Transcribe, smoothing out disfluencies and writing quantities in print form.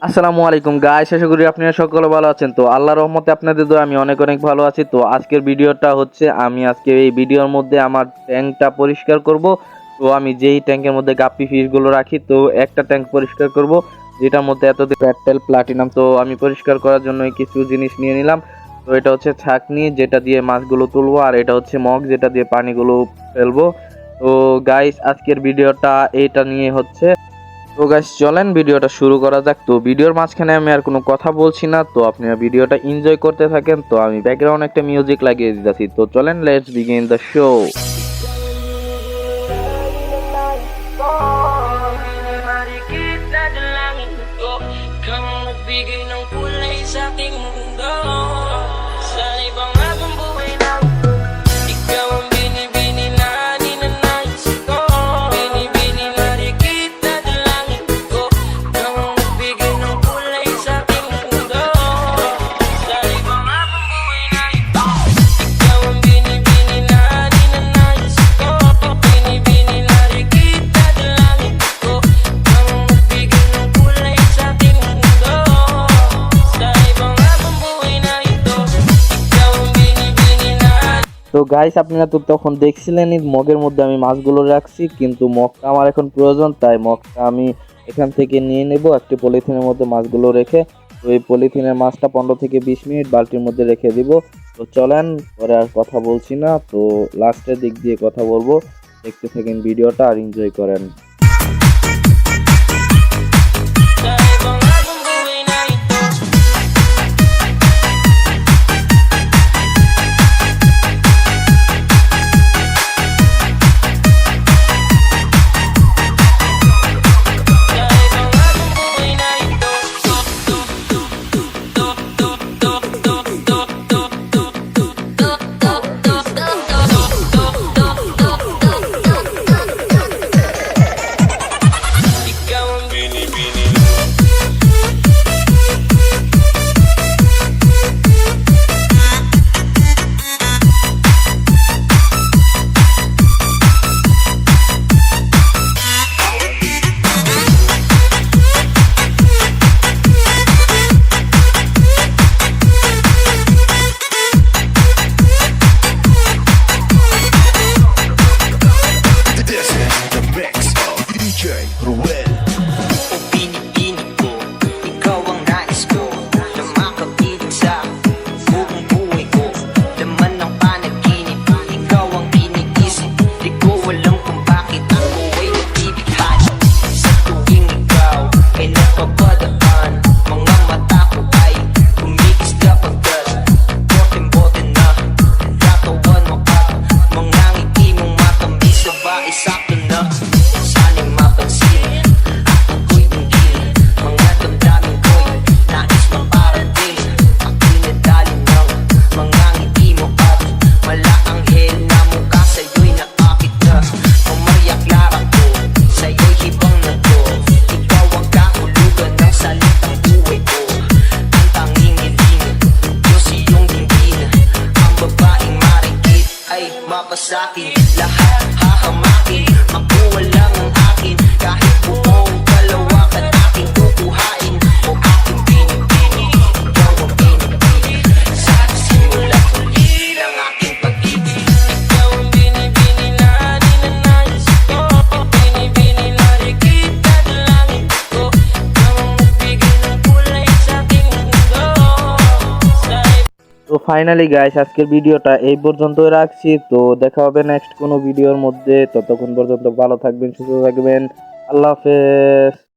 আসসালামু আলাইকুম গাইস, আশা করি আপনারা সকলে ভালো আছেন। তো আল্লাহর রহমতে আপনাদের দোয়ায় আমি অনেক অনেক ভালো আছি। তো আজকের ভিডিওটা হচ্ছে আমি আজকে এই ভিডিওর মধ্যে আমার ট্যাঙ্কটা পরিষ্কার করব। তো আমি যেই ট্যাঙ্কের মধ্যে গাপ্পি ফিশগুলো রাখি, তো একটা ট্যাঙ্ক পরিষ্কার করব যেটার মধ্যে এতদিন পেট্রোল প্লাটিনাম। তো আমি পরিষ্কার করার জন্য কিছু জিনিস নিয়ে নিলাম। তো এটা হচ্ছে ছাঁকনি যেটা দিয়ে মাছগুলো তুলবো, আর এটা হচ্ছে মগ যেটা দিয়ে পানিগুলো ফেলবো। তো গাইস আজকের ভিডিওটা এইটা নিয়ে হচ্ছে। তো গাইস চলেন ভিডিওটা শুরু করা যাক। তো ভিডিওর মাঝখানে আমি আর কোনো কথা বলছি না, তো আপনারা ভিডিওটা এনজয় করতে থাকেন। তো আমি ব্যাকগ্রাউন্ড একটা মিউজিক লাগিয়ে দিতেছি। তো চলেন, লেটস বিগিন দ্য শো। তো গাইস আপনারা তো তখন দেখছিলেনই মগের মধ্যে আমি মাছগুলো রাখছি, কিন্তু মগটা আমার এখন প্রয়োজন, তাই মগটা আমি এখান থেকে নিয়ে নেব একটি পলিথিনের মধ্যে মাছগুলো রেখে। তো এই পলিথিনের মাছটা 15 থেকে 20 মিনিট বালতির মধ্যে রেখে দিব। তো চলেন, পরে আর কথা বলছি না, তো লাস্টের দিক দিয়ে কথা বলবো। দেখতে থাকেন ভিডিওটা আর এনজয় করেন। Sa'kin, lahat hahamakin. Makuha lang ang akin. Kahit buong kalawakan aking kukuhain. O aking pinipili, ikaw ang pinipili. Sa simula't huli ng aking pag-ibig. Ikaw ang binibini na ninanais ko. Binibini na rikita ng langit ko. Ikaw ang nagbigay ng kulay sa aking mundo. তো finally guys আজকের ভিডিওটা এই পর্যন্তই রাখছি। তো দেখা হবে নেক্সট কোনো ভিডিওর মধ্যে। ততক্ষণ পর্যন্ত ভালো থাকবেন, সুস্থ থাকবেন। আল্লাহ হাফেজ।